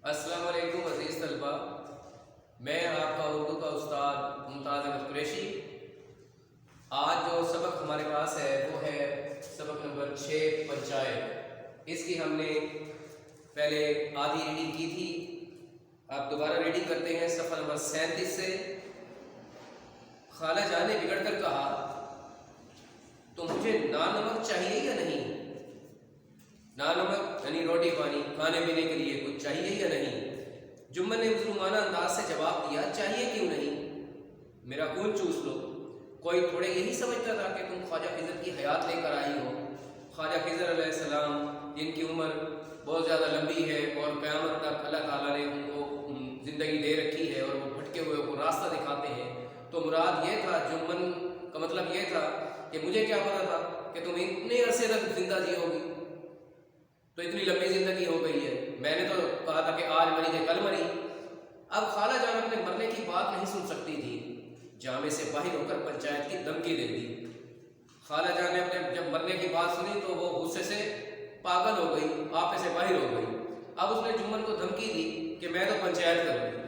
السلام علیکم عزیز طلبہ، میں آپ کا اردو کا استاد ممتاز احمد قریشی۔ آج جو سبق ہمارے پاس ہے وہ ہے سبق نمبر 6 پنچایت۔ اس کی ہم نے پہلے آدھی ریڈنگ کی تھی، آپ دوبارہ ریڈنگ کرتے ہیں صفحہ نمبر 37 سے۔ خالہ جان نے بگڑ کر کہا، تو مجھے نان نمک چاہیے یا نہیں؟ نان نمک یعنی روٹی پانی، کھانے پینے کے لیے کچھ چاہیے یا نہیں؟ جمن نے مسلمانہ انداز سے جواب دیا، چاہیے کیوں نہیں، میرا خون چوس لو۔ کوئی تھوڑے یہی سمجھتا تھا کہ تم خواجہ خضر کی حیات لے کر آئی ہو۔ خواجہ خضر علیہ السلام جن کی عمر بہت زیادہ لمبی ہے اور قیامت تک اللہ تعالیٰ نے ان کو زندگی دے رکھی ہے اور وہ بھٹکے ہوئے کو راستہ دکھاتے ہیں، تو مراد یہ تھا، جمن کا مطلب یہ تھا کہ مجھے کیا پتا تھا کہ تم اتنے عرصے تک زندہ جیو گی، تو اتنی لمبی زندگی ہو گئی ہے۔ میں نے تو کہا تھا کہ آج مری کہ کل مری۔ اب خالہ جان اپنے مرنے کی بات نہیں سن سکتی تھی، جامع سے باہر ہو کر پنچایت کی دھمکی دے دی۔ خالہ جان نے اپنے جب مرنے کی بات سنی تو وہ غصے سے پاگل ہو گئی، آپے سے باہر ہو گئی۔ اب اس نے جمن کو دھمکی دی کہ میں تو پنچایت کروں گی۔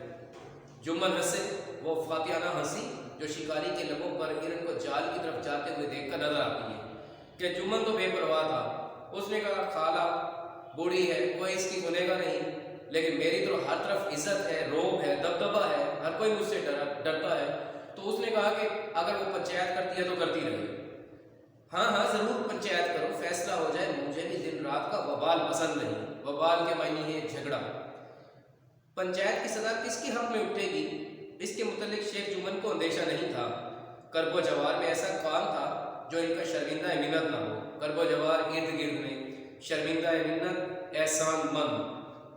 جمن ہنسے، وہ فاتحانہ ہنسی جو شکاری کے لبوں پر ہرن کو جال کی طرف جاتے ہوئے دیکھ کر نظر آتی ہے، کہ جمن تو بے پرواہ تھا۔ اس نے کہا، خالہ بوڑھی ہے، کوئی اس کی سنے گا نہیں، لیکن میری تو ہر طرف عزت ہے، روب ہے، دبدبہ ہے، ہر کوئی مجھ سے ڈرتا ہے۔ تو اس نے کہا کہ اگر وہ پنچایت کرتی ہے تو کرتی رہے۔ ہاں ہاں ضرور پنچایت کرو، فیصلہ ہو جائے، مجھے بھی دن رات کا وبال پسند نہیں۔ وبال کے معنی ہے جھگڑا۔ پنچایت کی صدا کس کے حق میں اٹھے گی، اس کے متعلق شیخ جمن کو اندیشہ نہیں تھا۔ کرب و جوار میں ایسا کام تھا جو ان کا شرمندہ منت نہ ہو۔ کرب و جوار ارد گرد میں شرمندہ منت احسان مند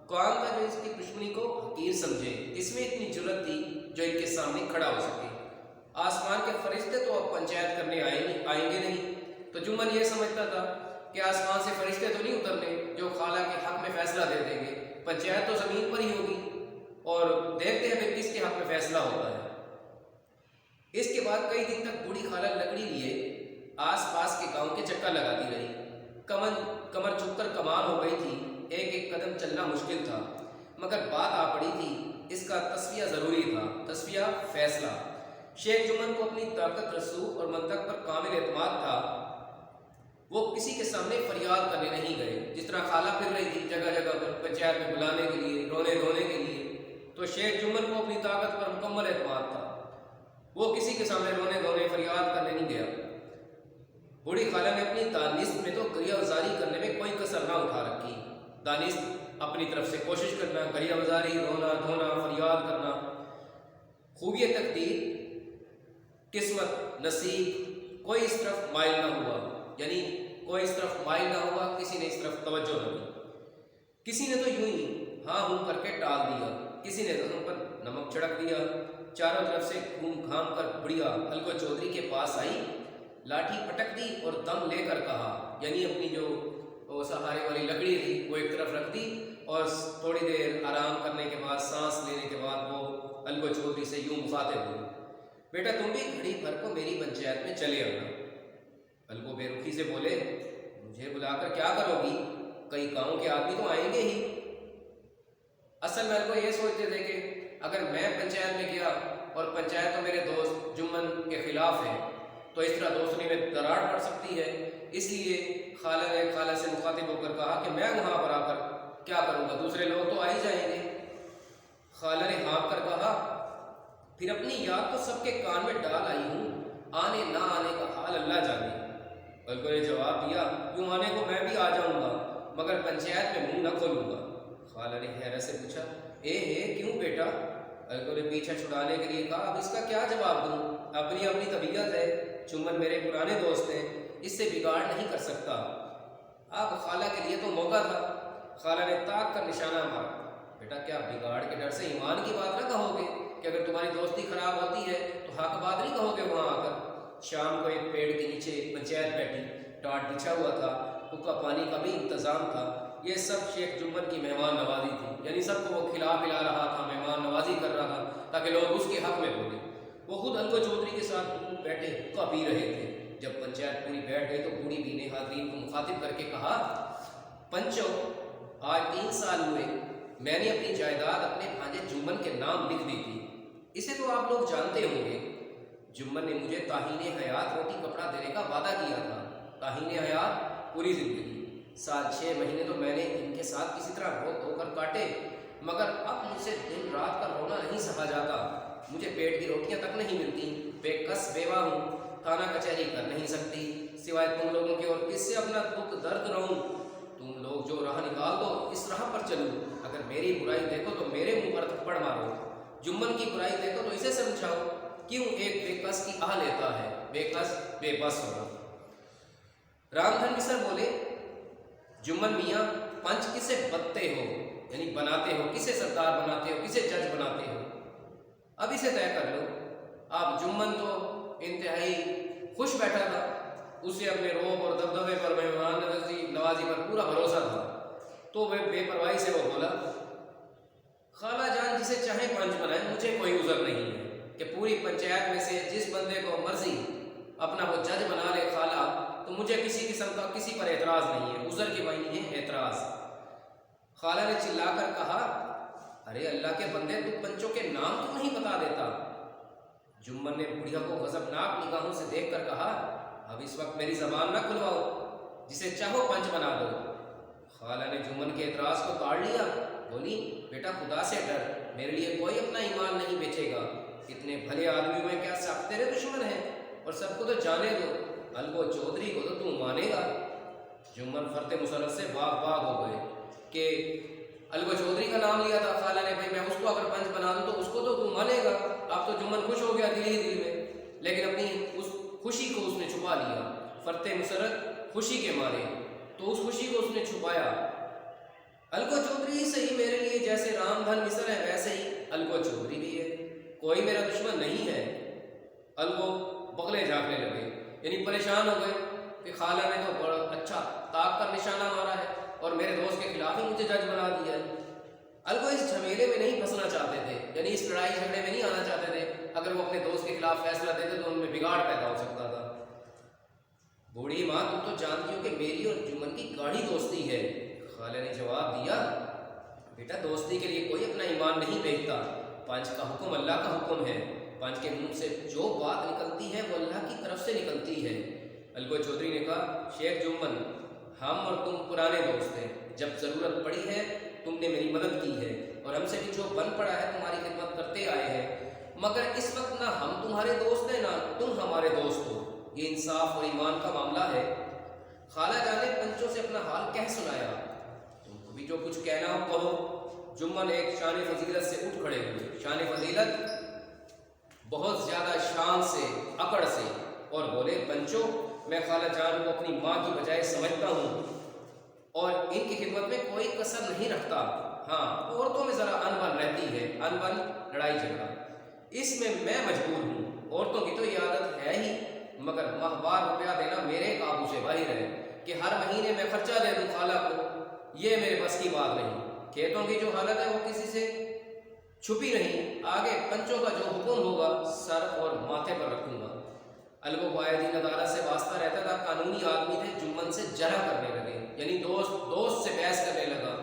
کام تھا جو اس کی دشمنی کو حقیر سمجھے۔ اس میں اتنی جرت تھی جو ان کے سامنے کھڑا ہو سکے۔ آسمان کے فرشتے تو اب پنچایت کرنے آئیں گے نہیں، تو جمن یہ سمجھتا تھا کہ آسمان سے فرشتے تو نہیں اترنے جو خالہ کے حق میں فیصلہ دے دیں گے، پنچایت تو زمین پر ہی ہوگی، اور دیکھتے ہیں پھر کس کے حق میں فیصلہ ہوتا ہے۔ اس کے بعد کئی دن تک بوڑھی خالہ لکڑی لیے آس پاس کے گاؤں کے چکر لگاتی رہی۔ کمر جھک کر کمال ہو گئی تھی، ایک ایک قدم چلنا مشکل تھا، مگر بات آ پڑی تھی، اس کا تصفیہ ضروری تھا، تصفیہ فیصلہ۔ شیخ جمن کو اپنی طاقت رسوخ اور منطق پر کامل اعتماد تھا۔ وہ کسی کے سامنے فریاد کرنے نہیں گئے، جس طرح خالہ پھر رہی تھی جگہ جگہ پر پنچایت میں بلانے کے لیے، رونے دھونے کے لیے، تو شیخ جمن کو اپنی طاقت پر مکمل اعتماد تھا۔ وہ کسی کے سامنے رونے دھونے فریاد کرنے نہیں گیا۔ بوڑھی خالہ نے اپنی دانست میں تو گریہ وزاری کرنے میں کوئی کسر نہ اٹھا رکھی۔ دانست اپنی طرف سے کوشش کرنا، گریہ وزاری، رونا دھونا، فریاد کرنا۔ خوبی تقدیر، قسمت، نصیب، کوئی اس طرف مائل نہ ہوا، یعنی کوئی اس طرف مائل نہ ہوا، کسی نے اس طرف توجہ نہ دی۔ کسی نے تو یوں ہی ہاں ہوں کر کے ٹال دیا، کسی نے زخم پر نمک چھڑک دیا۔ چاروں طرف سے گھوم گھام کر بڑھیا الکو چودھری کے پاس آئی، لاٹھی پٹک دی اور دم لے کر کہا، یعنی اپنی جو سہارے والی لکڑی تھی وہ ایک طرف رکھ دی، اور تھوڑی دیر آرام کرنے کے بعد، سانس لینے کے بعد، وہ الکو چودھری سے یوں مخاطب ہوئی، بیٹا تم بھی گھڑی بھر کو میری پنچایت میں چلے آنا۔ الکو بے رخی سے بولے، مجھے بلا کر کیا کرو گی، کئی گاؤں کے آدمی تو آئیں گے ہی۔ اصل میں الکو یہ سوچتے تھے کہ اگر میں پنچایت میں گیا اور پنچایت تو میرے دوست جمن کے خلاف ہے، تو اس طرح دوستری میں دراڑ پڑ سکتی ہے۔ اس لیے خالہ نے خالہ سے مخاطب ہو کر کہا کہ میں وہاں پر آ کر کیا کروں گا، دوسرے لوگ تو آ ہی جائیں گے۔ خالہ نے ہانپ کر کہا، پھر اپنی یاد تو سب کے کان میں ڈال آئی ہوں، آنے نہ آنے کا حال اللہ جانے۔ الکو نے جواب دیا، یوں آنے کو میں بھی آ جاؤں گا، مگر پنچایت میں منہ نہ کھولوں گا۔ خالہ نے حیرت سے پوچھا، کیوں بیٹا؟ الکو نے پیچھا چھڑانے کے لیے کہا، اب اس کا کیا جواب دوں، اپنی اپنی طبیعت ہے، جمن میرے پرانے دوست ہیں، اس سے بگاڑ نہیں کر سکتا۔ اب خالہ کے لیے تو موقع تھا۔ خالہ نے تاک کر نشانہ مارا، بیٹا کیا بگاڑ کے ڈر سے ایمان کی بات نہ کہو گے کہ اگر تمہاری دوستی خراب ہوتی ہے تو حق بات نہیں کہو گے وہاں آ کر؟ شام کو ایک پیڑ کے نیچے پنچایت بیٹھی، ٹاٹ بچھا ہوا تھا، حقہ پانی کا بھی انتظام تھا۔ یہ سب شیخ جمن کی مہمان نوازی تھی، یعنی سب کو وہ کھلا پلا رہا تھا، مہمان نوازی کر رہا تھا تاکہ لوگ اس کے حق میں بولیں۔ وہ خود الکو چودھری کے ساتھ بیٹھے حقہ پی رہے تھے۔ جب پنچایت پوری بیٹھ گئی تو بوڑھی بی نے حاضرین کو مخاطب کر کے کہا، پنچو آج 3 سال ہوئے میں نے اپنی جائیداد اپنے بھانجے جمن کے نام لکھ دی تھی۔ اسے تو آپ لوگ جانتے ہوں گے۔ جمن نے مجھے تاہین حیات روٹی کپڑا دینے کا وعدہ کیا تھا۔ تاہین حیات پوری زندگی، سال 6 مہینے تو میں نے ان کے ساتھ کسی طرح رو دھو کر کاٹے، مگر اب مجھ سے دن رات کا رونا نہیں سہا جاتا۔ مجھے پیٹ کی روٹیاں تک نہیں ملتی، بے کس بیوہ ہوں، تھانہ کچہری کر نہیں سکتی، سوائے تم لوگوں کے اور کس سے اپنا دکھ درد رہوں۔ تم لوگ جو راہ نکال دو اس راہ پر چلوں، اگر میری برائی دیکھو تو میرے منہ پر تھپڑ مارو، جمن کی برائی دیکھو تو اسے سمجھاؤ، کیوں ایک بے کس کی آہ لیتا ہے، بے کس بے بس ہونا۔ رام دھن مصر بولے، جمن میاں پنچ کسے بنتے ہو، یعنی بناتے ہو، کسے سردار بناتے ہو، کسے جج بناتے ہو، اب اسے طے کر لو۔ اب جمن تو انتہائی خوش بیٹھا تھا، اسے اپنے روب اور دبدبے پر، مہمان نوازی پر پورا بھروسہ تھا، تو وہ بے پرواہی سے وہ بولا، خالہ جان جسے چاہیں پنچ بنائیں، مجھے کوئی عذر نہیں ہے کہ پوری پنچایت میں سے جس بندے کو مرضی اپنا وہ جج بنا لے خالہ، تو مجھے کسی قسم کا کسی پر اعتراض نہیں ہے۔ عذر کے معنی ہے اعتراض۔ خالہ نے چلا کر کہا، ارے اللہ کے بندے، تو پنچوں کے نام تو نہیں بتا دیتا۔ جمن نے بڑھیا کو غضبناک نگاہوں سے دیکھ کر کہا، اب اس وقت میری زبان نہ کھلواؤ، جسے چاہو پنچ بنا دو۔ خالہ نے جمن کے اعتراض کو تاڑ لیا، بولی، بیٹا خدا سے ڈر، میرے لیے کوئی اپنا ایمان نہیں بیچے گا، اتنے بھلے آدمیوں میں کیا سب تیرے دشمن ہیں، اور سب کو تو جانے دو، الگو چودھری کو تو تم مانے گا۔ جمن فرتے مسرت سے باغ باغ ہو گئے کہ الگو چودھری کا نام لیا تھا خالہ نے، بھائی میں اس کو اگر پنچ بنا دوں تو اس کو تو تم مانے گا۔ اب تو جمن خوش ہو گیا دل ہی دل میں، لیکن اپنی اس خوشی کو اس نے چھپا لیا، فرتے مسرت خوشی کے مارے، تو اس خوشی کو اس نے چھپایا۔ الگو چودھری ہی صحیح میرے لیے جیسے رام دھن مصر ہے ویسے ہی الگو چودھری بھی ہے، کوئی میرا دشمن نہیں ہے۔ الگو بغلے جھانکنے لگے، یعنی پریشان ہو گئے کہ خالہ نے تو بڑا اچھا طاق کا نشانہ مارا ہے اور میرے دوست کے خلاف ہی مجھے جج بنا دیا ہے۔ الگو اس جھمیلے میں نہیں پھنسنا چاہتے تھے، یعنی اس لڑائی جھگڑے میں نہیں آنا چاہتے تھے، اگر وہ اپنے دوست کے خلاف فیصلہ دیتے تو ان میں بگاڑ پیدا ہو سکتا تھا۔ بوڑھی ماں، تم تو جانتی ہو کہ میری اور جمن کی گاڑھی دوستی ہے۔ خالہ نے جواب دیا، بیٹا دوستی کے لیے کوئی اپنا ایمان نہیں بیچتا، پنچ کا حکم اللہ کا حکم ہے، پنچ کے منہ سے جو بات نکلتی ہے وہ اللہ کی طرف سے نکلتی ہے۔ الگو چودھری نے کہا، شیخ جمن، ہم اور تم پرانے دوست ہیں، جب ضرورت پڑی ہے تم نے میری مدد کی ہے، اور ہم سے بھی جو بن پڑا ہے تمہاری خدمت کرتے آئے ہیں، مگر اس وقت نہ ہم تمہارے دوست ہیں نہ تم ہمارے دوست ہو، یہ انصاف اور ایمان کا معاملہ ہے۔ خالہ جان نے پنچوں سے اپنا حال کہہ سنایا، تم کو بھی جو کچھ کہنا ہو کہو۔ جمن ایک شان فضیلت سے اٹھ کھڑے ہوئے، شان فضیلت بہت زیادہ شان سے، اکڑ سے، اور بولے، پنچوں، میں خالہ جان کو اپنی ماں کی بجائے سمجھتا ہوں اور ان کی خدمت میں کوئی کسر نہیں رکھتا۔ ہاں، عورتوں میں ذرا انبن رہتی ہے، انبن لڑائی جھگڑا، اس میں میں مجبور ہوں، عورتوں کی تو یہ عادت ہے ہی، مگر ماہوار روپیہ دینا میرے قابو سے باہر ہے کہ ہر مہینے میں خرچہ دے دوں خالہ کو، یہ میرے بس کی بات نہیں۔ کھیتوں کی جو حالت ہے وہ کسی سے چھپی نہیں، آگے پنچوں کا جو حکم ہوگا سر اور ماتھے پر رکھوں گا۔ الگو کو آئے دن عدالت سے واسطہ رہتا تھا، قانونی آدمی تھے، جمن سے جرح کرنے لگے، یعنی دوست سے بحث کرنے لگا،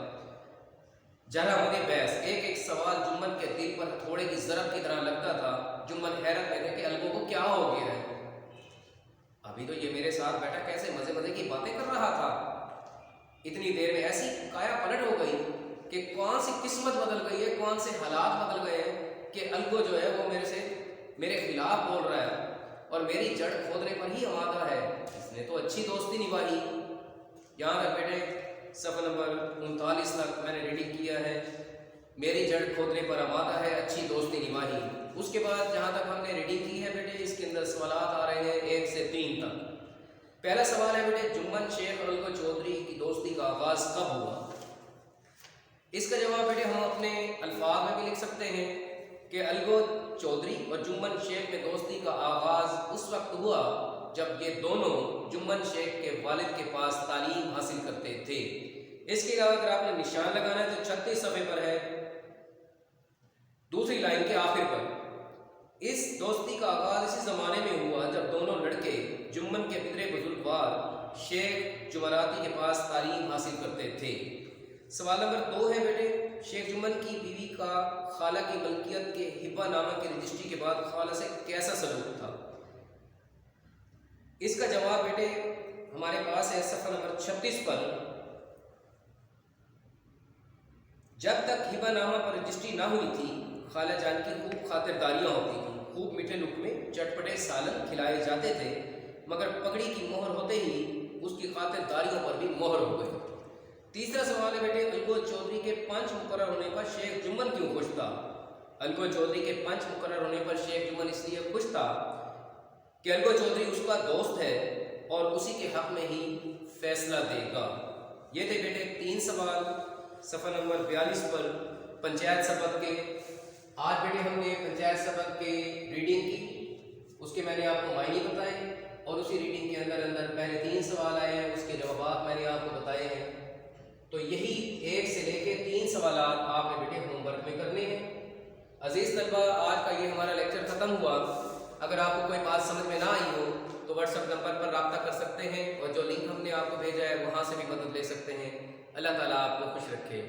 جرح منے بحث، ایک ایک سوال جمن کے دل پر ہتھوڑے کی ضرب کی طرح لگتا تھا۔ جمن حیرت میں تھے کہ الگو کو کیا ہو گیا ہے، ابھی تو یہ میرے ساتھ بیٹھا کیسے مزے مزے کی باتیں کر رہا تھا، اتنی دیر میں ایسی کایا پلٹ ہو گئی کہ کون سی قسمت بدل گئی ہے، کون سے حالات بدل گئے ہیں کہ الگو جو ہے وہ میرے خلاف بول رہا ہے اور میری جڑ کھودنے پر ہی آمادہ ہے۔ اس نے تو اچھی دوستی نبھائی۔ یہاں تک بیٹے صفحہ نمبر 39 تک میں نے ریڈنگ کیا ہے، میری جڑ کھودنے پر آمادہ ہے، اچھی دوستی نبھائی۔ اس کے بعد جہاں تک ہم نے ریڈنگ کی ہے بیٹے، اس کے اندر سوالات آ رہے ہیں 1 سے 3 تک۔ پہلا سوال ہے بیٹے، جمن شیخ اور الگو چودھری کی دوستی کا آغاز کب ہوا؟ اس کا جواب بیٹے ہم اپنے الفاظ میں بھی لکھ سکتے ہیں کہ الگو چودھری اور جمن شیخ میں دوستی کا آغاز اس وقت ہوا جب یہ دونوں جمن شیخ کے والد کے پاس تعلیم حاصل کرتے تھے۔ اس کے علاوہ اگر آپ نے نشان لگانا ہے تو 36 صفحے پر ہے، دوسری لائن کے آخر پر۔ اس دوستی کا آغاز اسی زمانے میں ہوا جب دونوں لڑکے جمن کے پدرے بزرگوار شیخ جمراتی کے پاس تعلیم حاصل کرتے تھے۔ سوال نمبر 2 ہے بیٹے، شیخ جمن کی بیوی کا خالہ کی ملکیت کے ہبہ نامہ کی رجسٹری کے بعد خالہ سے کیسا سلوک تھا؟ اس کا جواب بیٹے ہمارے پاس ہے صفحہ نمبر 36 پر۔ جب تک ہبہ نامہ پر رجسٹری نہ ہوئی تھی خالہ جان کی خوب خاطرداریاں ہوتی تھیں، خوب میٹھے لقمے چٹپٹے سالن کھلائے جاتے تھے، مگر پگڑی کی مہر ہوتے ہی اس کی خاطرداریوں پر بھی مہر ہو گئی۔ تیسرا سوال ہے بیٹے الگو چودھری کے پنچ مقرر ہونے پر شیخ جمن کیوں خوش تھا؟ الگو چودھری کے پنچ مقرر ہونے پر شیخ جمن اس لیے خوش تھا کہ الگو چودھری اس کا دوست ہے اور اسی کے حق میں ہی فیصلہ دے گا۔ یہ تھے بیٹے 3 سوال صفحہ نمبر 42 پر پنچایت سبق کے۔ آج بیٹے ہم نے پنچایت سبق کے ریڈنگ کی، اس کے میں نے آپ کو معنی بتائے اور اسی ریڈنگ کے اندر پہلے 3 سوال آئے ہیں، اس کے جوابات میں نے آپ کو بتائے ہیں۔ تو یہی 1 سے لے کے 3 سوالات آپ نے بیٹے ہوم ورک میں کرنے ہیں۔ عزیز طلبہ، آج کا یہ ہمارا لیکچر ختم ہوا۔ اگر آپ کو کوئی بات سمجھ میں نہ آئی ہو تو واٹس ایپ نمبر پر رابطہ کر سکتے ہیں، اور جو لنک ہم نے آپ کو بھیجا ہے وہاں سے بھی مدد لے سکتے ہیں۔ اللہ تعالیٰ آپ کو خوش رکھے۔